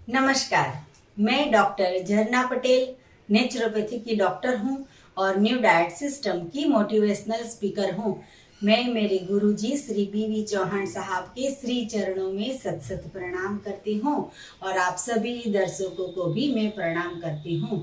नमस्कार। मैं डॉक्टर झरना पटेल नेचुरोपैथी की डॉक्टर हूं और न्यू डाइट सिस्टम की मोटिवेशनल स्पीकर हूं। मैं मेरे गुरुजी श्री बीवी चौहान साहब के श्री चरणों में सत सत प्रणाम करती हूं और आप सभी दर्शकों को भी मैं प्रणाम करती हूं।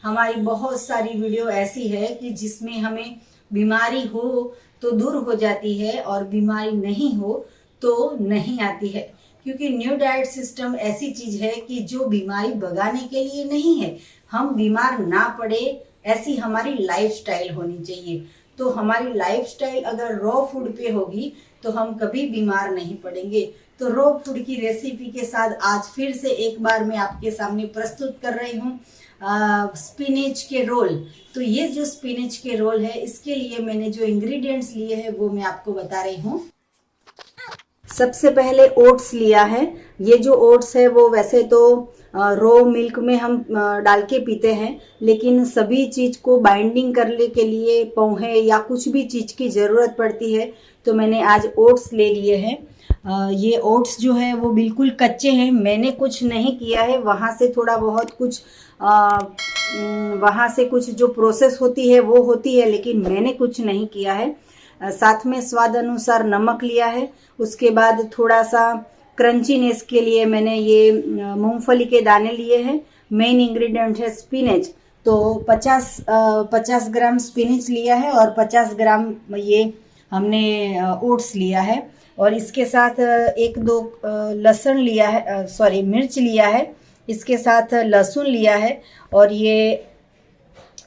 हमारी बहुत सारी वीडियो ऐसी है कि जिसमें हमें बीमारी हो तो दूर हो जाती है और बीमारी नहीं हो तो नहीं आती है, क्योंकि न्यू डाइट सिस्टम ऐसी चीज है कि जो बीमारी भगाने के लिए नहीं है, हम बीमार ना पड़े ऐसी हमारी लाइफस्टाइल होनी चाहिए। तो हमारी लाइफस्टाइल अगर रॉ फूड पे होगी तो हम कभी बीमार नहीं पड़ेंगे। तो रॉ फूड की रेसिपी के साथ आज फिर से एक बार मैं आपके सामने प्रस्तुत कर रही हूँ स्पिनच के रोल। तो ये जो स्पिनच के रोल है, इसके लिए मैंने जो इंग्रेडिएंट्स लिए हैं वो मैं आपको बता रही हूँ। सबसे पहले ओट्स लिया है। ये जो ओट्स है वो वैसे तो रो मिल्क में हम डाल के पीते हैं, लेकिन सभी चीज को बाइंडिंग करने के लिए पोहे या कुछ भी चीज की जरूरत पड़ती है, तो मैंने आज ओट्स ले लिए हैं। ये ओट्स जो है वो बिल्कुल कच्चे हैं, मैंने कुछ नहीं किया है। वहाँ से थोड़ा बहुत कुछ वहाँ से कुछ जो प्रोसेस होती है वो होती है, लेकिन मैंने कुछ नहीं किया है। साथ में स्वाद अनुसार नमक लिया है। उसके बाद थोड़ा सा क्रंचीनेस के लिए मैंने ये मूंगफली के दाने लिए हैं। मेन इंग्रेडिएंट है स्पिनच। तो 50 ग्राम स्पिनच लिया है और 50 ग्राम ये हमने ओट्स लिया है। और इसके साथ एक दो लहसुन लिया है, सॉरी मिर्च लिया है। इसके साथ लहसुन लिया है और ये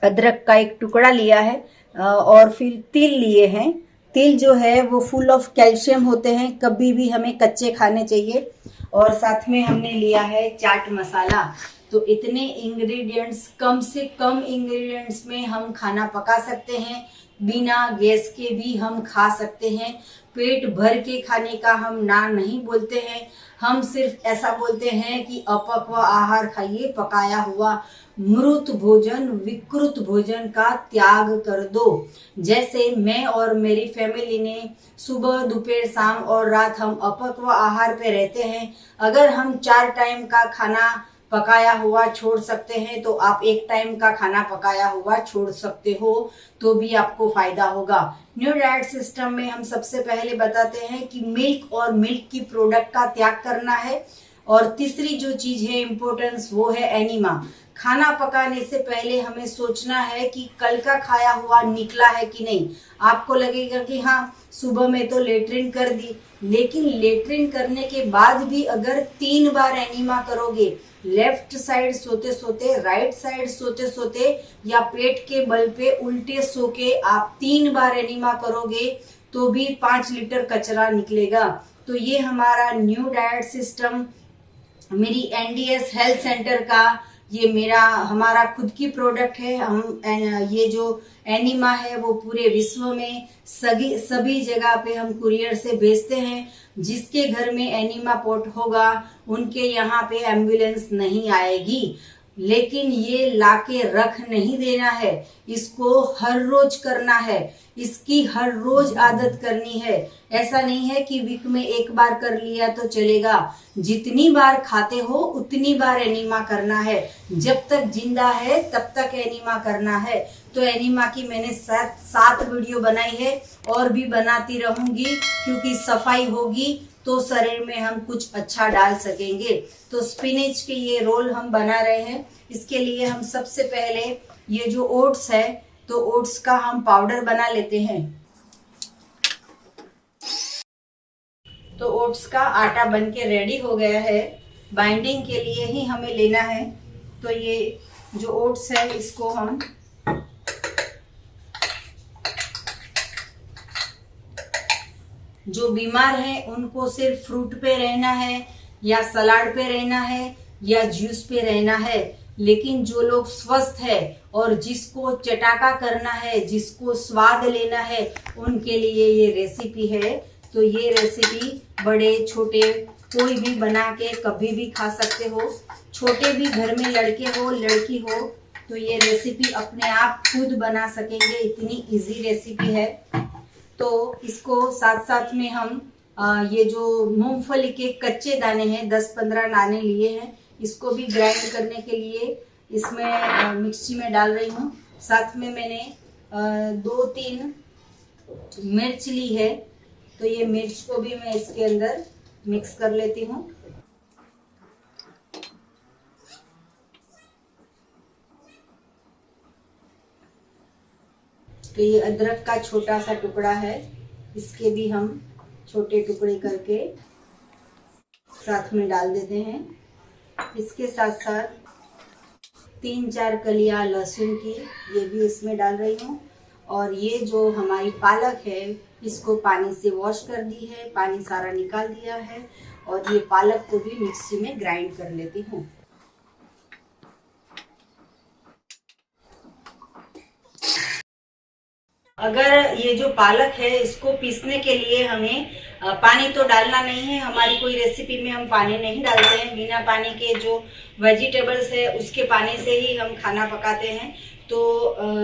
अदरक का एक टुकड़ा लिया है। और फिर तिल लिए हैं। तिल जो है वो फुल ऑफ कैल्शियम होते हैं, कभी भी हमें कच्चे खाने चाहिए। और साथ में हमने लिया है चाट मसाला। तो इतने इंग्रेडिएंट्स, कम से कम इंग्रेडिएंट्स में हम खाना पका सकते हैं। बिना गैस के भी हम खा सकते हैं। पेट भर के खाने का हम ना नहीं बोलते हैं, हम सिर्फ ऐसा बोलते हैं कि अपक्व आहार खाइए, पकाया हुआ मृत भोजन, विकृत भोजन का त्याग कर दो। जैसे मैं और मेरी फैमिली ने सुबह, दोपहर, शाम और रात हम अपक्व आहार पे रहते हैं। अगर हम 4 टाइम का खाना पकाया हुआ छोड़ सकते हैं तो आप 1 टाइम का खाना पकाया हुआ छोड़ सकते हो, तो भी आपको फायदा होगा। न्यू डाइट सिस्टम में हम सबसे पहले बताते हैं कि मिल्क और मिल्क की प्रोडक्ट का त्याग करना है। और तीसरी जो चीज है इम्पोर्टेंस, वो है एनिमा। खाना पकाने से पहले हमें सोचना है कि कल का खाया हुआ निकला है कि नहीं। आपको लगेगा कि हाँ, सुबह में तो लेट्रिन कर दी, लेकिन लेट्रिन करने के बाद भी अगर 3 बार एनिमा करोगे, लेफ्ट साइड सोते सोते, राइट साइड सोते सोते, या पेट के बल पे उल्टे सो के आप 3 बार एनिमा करोगे तो भी 5 लीटर कचरा निकलेगा। तो ये हमारा न्यू डाइट सिस्टम, मेरी एनडीएस हेल्थ सेंटर का, ये हमारा खुद की प्रोडक्ट है। हम ये जो एनिमा है वो पूरे विश्व में सभी जगह पे हम कुरियर से भेजते हैं। जिसके घर में एनिमा पॉट होगा उनके यहाँ पे एम्बुलेंस नहीं आएगी, लेकिन ये लाके रख नहीं देना है, इसको हर रोज करना है, इसकी हर रोज आदत करनी है। ऐसा नहीं है कि वीक में 1 बार कर लिया तो चलेगा। जितनी बार खाते हो उतनी बार एनिमा करना है। जब तक जिंदा है तब तक एनिमा करना है। तो एनिमा की मैंने 7 वीडियो बनाई है और भी बनाती रहूंगी, क्योंकि सफाई होगी तो शरीर में हम कुछ अच्छा डाल सकेंगे। तो स्पिनच के ये रोल हम बना रहे हैं। इसके लिए हम सबसे पहले ये जो ओट्स है, तो ओट्स का हम पाउडर बना लेते हैं। तो ओट्स का आटा बन के रेडी हो गया है। बाइंडिंग के लिए ही हमें लेना है। तो ये जो ओट्स है इसको हम जो बीमार हैं उनको सिर्फ फ्रूट पे रहना है या सलाद पे रहना है या जूस पे रहना है, लेकिन जो लोग स्वस्थ है और जिसको चटाका करना है, जिसको स्वाद लेना है, उनके लिए ये रेसिपी है। तो ये रेसिपी बड़े छोटे कोई भी बना के कभी भी खा सकते हो। छोटे भी घर में लड़के हो लड़की हो तो ये रेसिपी अपने आप खुद बना सकेंगे, इतनी इजी रेसिपी है। तो इसको साथ साथ में हम ये जो मूंगफली के कच्चे दाने हैं 10-15 दाने लिए हैं, इसको भी ग्राइंड करने के लिए इसमें मिक्सी में डाल रही हूँ। साथ में मैंने 2-3 मिर्च ली है, तो ये मिर्च को भी मैं इसके अंदर मिक्स कर लेती हूँ। तो ये अदरक का छोटा सा टुकड़ा है, इसके भी हम छोटे टुकड़े करके साथ में डाल देते हैं। इसके साथ साथ 3-4 कलियां लहसुन की ये भी इसमें डाल रही हूँ। और ये जो हमारी पालक है इसको पानी से वॉश कर दी है, पानी सारा निकाल दिया है, और ये पालक को भी मिक्सी में ग्राइंड कर लेती हूँ। अगर ये जो पालक है इसको पीसने के लिए हमें पानी तो डालना नहीं है, हमारी कोई रेसिपी में हम पानी नहीं डालते हैं। बिना पानी के जो वेजिटेबल्स है उसके पानी से ही हम खाना पकाते हैं। तो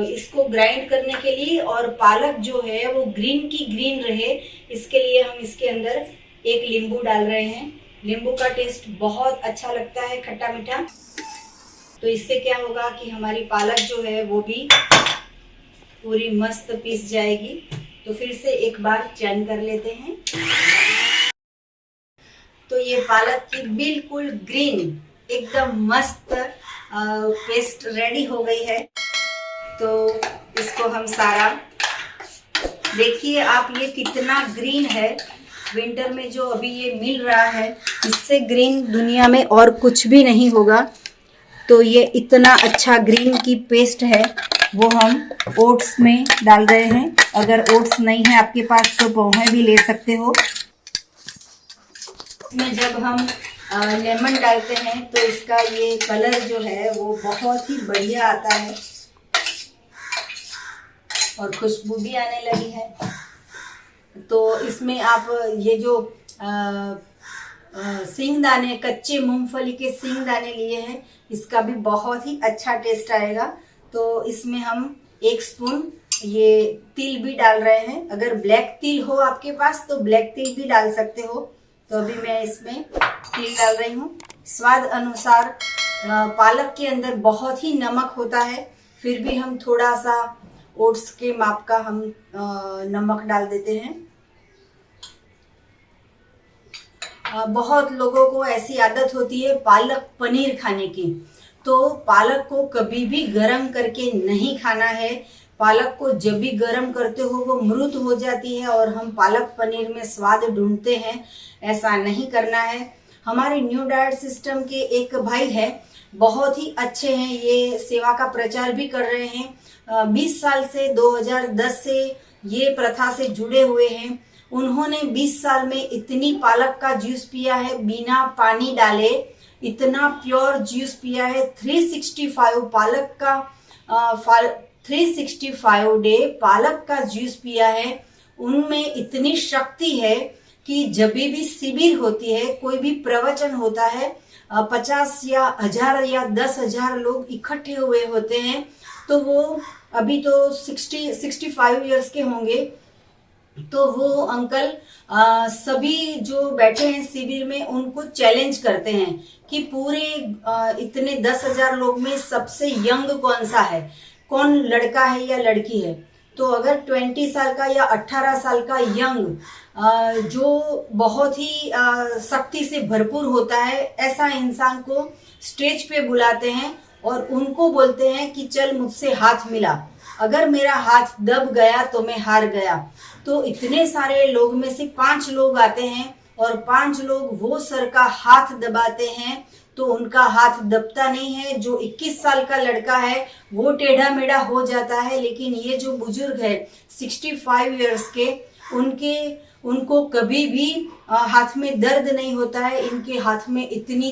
इसको ग्राइंड करने के लिए और पालक जो है वो ग्रीन की ग्रीन रहे, इसके लिए हम इसके अंदर एक नींबू डाल रहे हैं। नींबू का टेस्ट बहुत अच्छा लगता है, खट्टा मीठा। तो इससे क्या होगा कि हमारी पालक जो है वो भी पूरी मस्त पीस जाएगी। तो फिर से एक बार चर्न कर लेते हैं। तो ये पालक की बिल्कुल ग्रीन एकदम मस्त पेस्ट रेडी हो गई है। तो इसको हम सारा, देखिए आप ये कितना ग्रीन है। विंटर में जो अभी ये मिल रहा है इससे ग्रीन दुनिया में और कुछ भी नहीं होगा। तो ये इतना अच्छा ग्रीन की पेस्ट है वो हम ओट्स में डाल रहे हैं। अगर ओट्स नहीं है आपके पास तो पोहे भी ले सकते हो। इसमें जब हम लेमन डालते हैं तो इसका ये कलर जो है वो बहुत ही बढ़िया आता है और खुशबू भी आने लगी है। तो इसमें आप ये जो सींगदाने, कच्चे मूंगफली के सींगदाने लिए हैं, इसका भी बहुत ही अच्छा टेस्ट आएगा। तो इसमें हम 1 स्पून ये तिल भी डाल रहे हैं। अगर ब्लैक तिल हो आपके पास तो ब्लैक तिल भी डाल सकते हो। तो अभी मैं इसमें तिल डाल रही हूँ। स्वाद अनुसार, पालक के अंदर बहुत ही नमक होता है, फिर भी हम थोड़ा सा ओट्स के माप का हम नमक डाल देते हैं। बहुत लोगों को ऐसी आदत होती है पालक पनीर खाने की। तो पालक को कभी भी गरम करके नहीं खाना है। पालक को जब भी गरम करते हो वो मृत हो जाती है और हम पालक पनीर में स्वाद ढूंढते हैं, ऐसा नहीं करना है। हमारे न्यू डाइट सिस्टम के एक भाई है, बहुत ही अच्छे हैं, ये सेवा का प्रचार भी कर रहे हैं। 20 साल से, 2010 से ये प्रथा से जुड़े हुए हैं। उन्होंने 20 साल में इतनी पालक का जूस पिया है बिना पानी डाले, इतना प्योर जूस पिया है। 365 पालक का 365 डे पालक का जूस पिया है। उनमें इतनी शक्ति है कि जब भी शिविर होती है, कोई भी प्रवचन होता है, 50 या 1000 या 10,000 लोग इकट्ठे हुए होते हैं, तो वो अभी तो 65 इयर्स के होंगे। तो वो अंकल सभी जो बैठे हैं शिविर में उनको चैलेंज करते हैं कि पूरे इतने 10,000 लोग में सबसे यंग कौन सा है, कौन लड़का है या लड़की है। तो अगर 20 साल का या 18 साल का यंग जो बहुत ही शक्ति से भरपूर होता है, ऐसा इंसान को स्टेज पे बुलाते हैं और उनको बोलते हैं कि चल मुझसे हाथ मिला, अगर मेरा हाथ दब गया तो मैं हार गया। तो इतने सारे लोग में से 5 लोग आते हैं और 5 लोग वो सर का हाथ दबाते हैं, तो उनका हाथ दबता नहीं है। जो 21 साल का लड़का है वो टेढ़ा मेढ़ा हो जाता है, लेकिन ये जो बुजुर्ग है 65 इयर्स के, उनको कभी भी हाथ में दर्द नहीं होता है। इनके हाथ में इतनी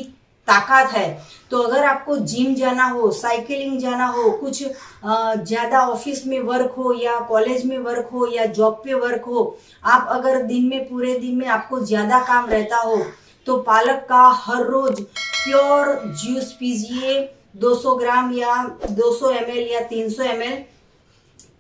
ताकत है। तो अगर आपको जिम जाना हो, साइकिलिंग जाना हो, कुछ ज्यादा ऑफिस में वर्क हो या कॉलेज में वर्क हो या जॉब पे वर्क हो, आप अगर दिन में, पूरे दिन में आपको ज्यादा काम रहता हो, तो पालक का हर रोज प्योर जूस पीजिए। 200 ग्राम या 200 ml या 300 ml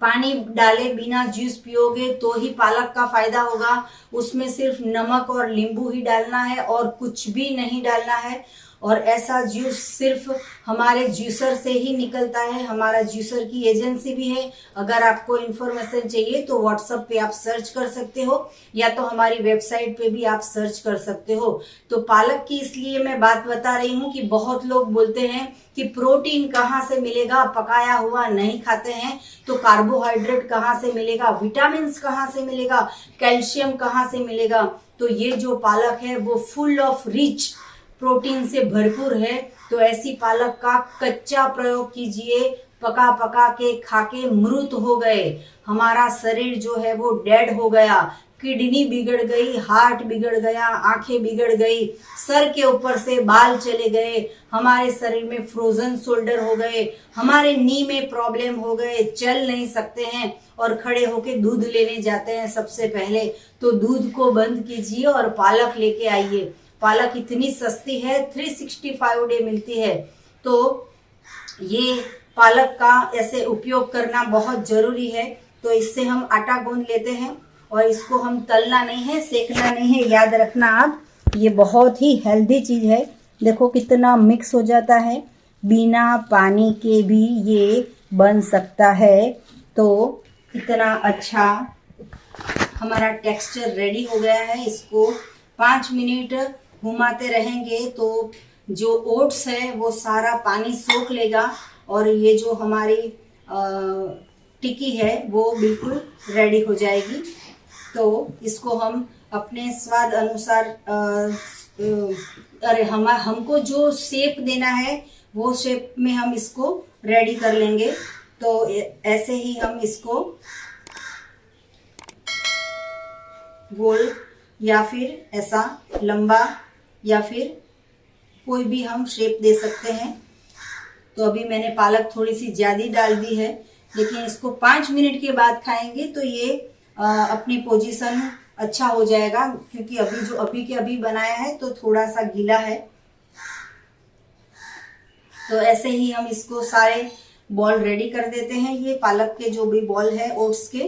पानी डाले बिना जूस पियोगे तो ही पालक का फायदा होगा। उसमें सिर्फ नमक और नींबू ही डालना है और कुछ भी नहीं डालना है। और ऐसा जूस सिर्फ हमारे जूसर से ही निकलता है। हमारा जूसर की एजेंसी भी है। अगर आपको इन्फॉर्मेशन चाहिए तो व्हाट्सएप पे आप सर्च कर सकते हो या तो हमारी वेबसाइट पे भी आप सर्च कर सकते हो। तो पालक की इसलिए मैं बात बता रही हूँ कि बहुत लोग बोलते हैं कि प्रोटीन कहाँ से मिलेगा, पकाया हुआ नहीं खाते हैं तो कार्बोहाइड्रेट कहाँ से मिलेगा, विटामिन कहाँ से मिलेगा, कैल्शियम कहाँ से मिलेगा। तो ये जो पालक है वो फुल ऑफ रिच प्रोटीन से भरपूर है। तो ऐसी पालक का कच्चा प्रयोग कीजिए, पका पका के खा के मृत हो गए। हमारा शरीर जो है वो डेड हो गया, किडनी बिगड़ गई, हार्ट बिगड़ गया, आंखें बिगड़ गई, सर के ऊपर से बाल चले गए, हमारे शरीर में फ्रोजन शोल्डर हो गए, हमारे नी में प्रॉब्लम हो गए, चल नहीं सकते हैं और खड़े होके दूध लेने जाते हैं सबसे पहले। तो दूध को बंद कीजिए और पालक लेके आइए। पालक इतनी सस्ती है, 365 डे मिलती है। तो ये पालक का ऐसे उपयोग करना बहुत जरूरी है। तो इससे हम आटा गूंद लेते हैं और इसको हम तलना नहीं है, सेकना नहीं है, याद रखना आप। ये बहुत ही हेल्दी चीज है। देखो कितना मिक्स हो जाता है, बिना पानी के भी ये बन सकता है। तो इतना अच्छा हमारा टेक्सचर रेडी हो गया है। इसको 5 मिनट घुमाते रहेंगे तो जो ओट्स है वो सारा पानी सोख लेगा और ये जो हमारी टिक्की है वो बिल्कुल रेडी हो जाएगी। तो इसको हम अपने स्वाद अनुसार हमको जो शेप देना है वो शेप में हम इसको रेडी कर लेंगे। तो ऐसे ही हम इसको गोल या फिर ऐसा लंबा या फिर कोई भी हम शेप दे सकते हैं। तो अभी मैंने पालक थोड़ी सी ज्यादा डाल दी है, लेकिन इसको 5 मिनट के बाद खाएंगे तो ये अपनी पोजीशन अच्छा हो जाएगा, क्योंकि अभी जो अभी के अभी बनाया है तो थोड़ा सा गीला है। तो ऐसे ही हम इसको सारे बॉल रेडी कर देते हैं। ये पालक के जो भी बॉल है ओट्स के,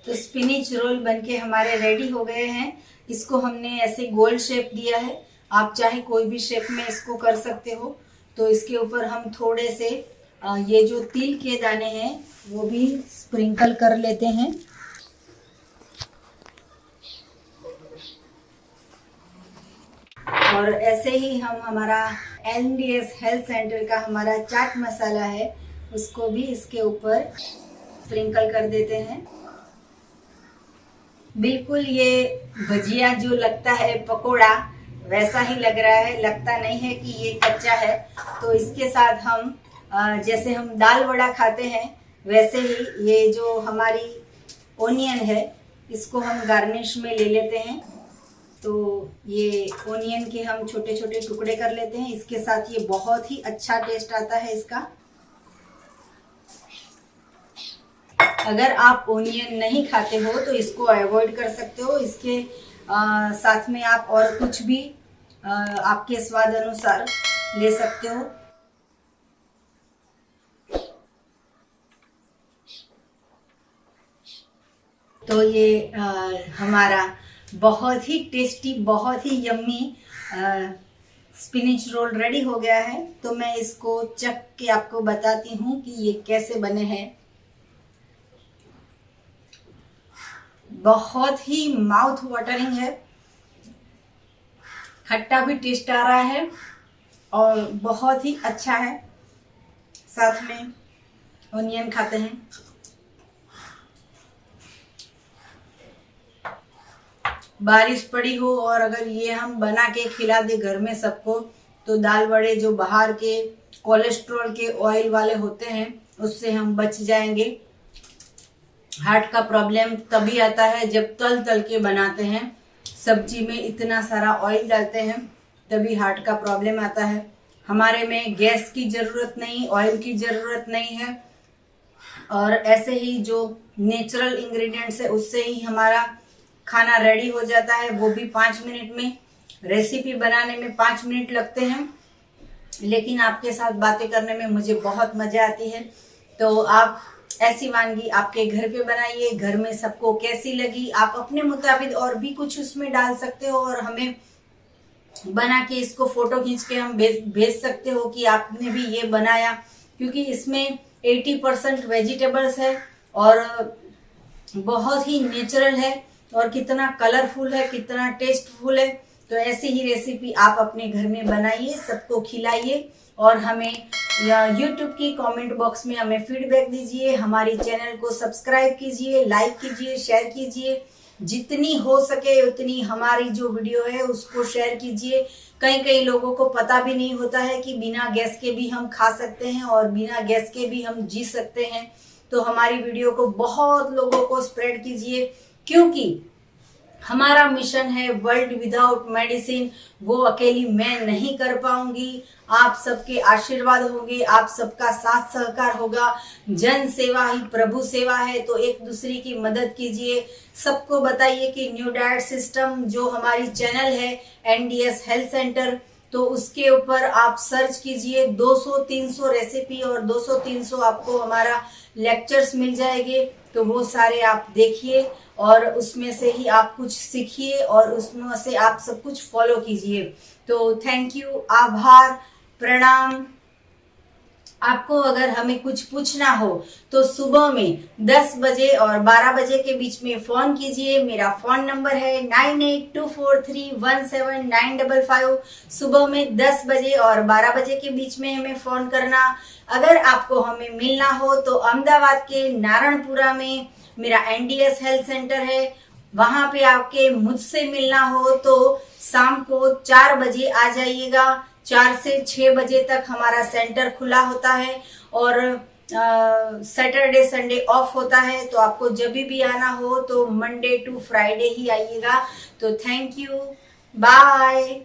तो स्पिनिच रोल बनके हमारे रेडी हो गए हैं। इसको हमने ऐसे गोल शेप दिया है, आप चाहे कोई भी शेप में इसको कर सकते हो। तो इसके ऊपर हम थोड़े से ये जो तिल के दाने हैं वो भी स्प्रिंकल कर लेते हैं। और ऐसे ही हम हमारा NDS हेल्थ सेंटर का हमारा चाट मसाला है उसको भी इसके ऊपर स्प्रिंकल कर देते हैं। बिल्कुल ये भजिया जो लगता है पकोड़ा वैसा ही लग रहा है, लगता नहीं है कि ये कच्चा है। तो इसके साथ हम जैसे हम दाल वड़ा खाते हैं वैसे ही ये जो हमारी ओनियन है इसको हम गार्निश में ले लेते हैं। तो ये ओनियन के हम छोटे छोटे टुकड़े कर लेते हैं। इसके साथ ये बहुत ही अच्छा टेस्ट आता है इसका। अगर आप ओनियन नहीं खाते हो तो इसको अवॉइड कर सकते हो। इसके साथ में आप और कुछ भी आपके स्वाद अनुसार ले सकते हो। तो ये हमारा बहुत ही टेस्टी, बहुत ही यम्मी स्पिनिच रोल रेडी हो गया है। तो मैं इसको चख के आपको बताती हूँ कि ये कैसे बने हैं। बहुत ही माउथ वाटरिंग है, खट्टा भी टेस्ट आ रहा है और बहुत ही अच्छा है। साथ में ओनियन खाते हैं। बारिश पड़ी हो और अगर ये हम बना के खिला दे घर में सबको, तो दाल वड़े जो बाहर के कोलेस्ट्रॉल के ऑयल वाले होते हैं उससे हम बच जाएंगे। हार्ट का प्रॉब्लम तभी आता है जब तल तल के बनाते हैं, सब्जी में इतना सारा ऑयल डालते हैं, तभी हार्ट का प्रॉब्लम आता है। हमारे में गैस की जरूरत नहीं, ऑयल की जरूरत नहीं है। और ऐसे ही जो नेचुरल इंग्रेडिएंट्स है उससे ही हमारा खाना रेडी हो जाता है, वो भी 5 मिनट में। रेसिपी बनाने में 5 मिनट लगते हैं, लेकिन आपके साथ बातें करने में मुझे बहुत मजा आती है। तो आप ऐसी वानगी आपके घर पे बनाइए, घर में सबको कैसी लगी आप अपने मुताबिक और भी कुछ उसमें डाल सकते हो और हमें बना के इसको फोटो खींच के हम भेज सकते हो कि आपने भी ये बनाया, क्योंकि इसमें 80% वेजिटेबल्स है और बहुत ही नेचुरल है और कितना कलरफुल है, कितना टेस्टफुल है। तो ऐसी ही रेसिपी आप अपने घर में बनाइए, सबको खिलाइए और हमें YouTube की कमेंट बॉक्स में हमें फीडबैक दीजिए। हमारी चैनल को सब्सक्राइब कीजिए, लाइक कीजिए, शेयर कीजिए, जितनी हो सके उतनी हमारी जो वीडियो है उसको शेयर कीजिए। कई लोगों को पता भी नहीं होता है कि बिना गैस के भी हम खा सकते हैं और बिना गैस के भी हम जी सकते हैं। तो हमारी वीडियो को बहुत लोगों को स्प्रेड कीजिए, क्योंकि हमारा मिशन है वर्ल्ड विदाउट मेडिसिन। वो अकेली मैं नहीं कर पाऊंगी, आप सबके आशीर्वाद होंगे, आप सबका साथ सहकार होगा। जन सेवा ही प्रभु सेवा है, तो एक दूसरे की मदद कीजिए। सबको बताइए कि न्यू डाइट सिस्टम जो हमारी चैनल है NDS हेल्थ सेंटर, तो उसके ऊपर आप सर्च कीजिए। 200-300 रेसिपी और 200-300 आपको हमारा लेक्चर्स मिल जाएंगे। तो वो सारे आप देखिए और उसमें से ही आप कुछ सीखिए और उसमें से आप सब कुछ फॉलो कीजिए। तो थैंक यू, आभार, प्रणाम। आपको अगर हमें कुछ पूछना हो तो सुबह में 10 बजे और 12 बजे के बीच में फोन कीजिए। मेरा फोन नंबर है 9824317955। सुबह में 10 बजे और 12 बजे के बीच में हमें फोन करना। अगर आपको हमें मिलना हो तो अहमदाबाद के नारायणपुरा में मेरा NDS हेल्थ सेंटर है, वहां पे आपके मुझसे मिलना हो तो शाम को 4 बजे आ जाइएगा। 4 से 6 बजे तक हमारा सेंटर खुला होता है और सैटरडे संडे ऑफ होता है। तो आपको जब भी आना हो तो मंडे टू फ्राइडे ही आइएगा। तो थैंक यू, बाय।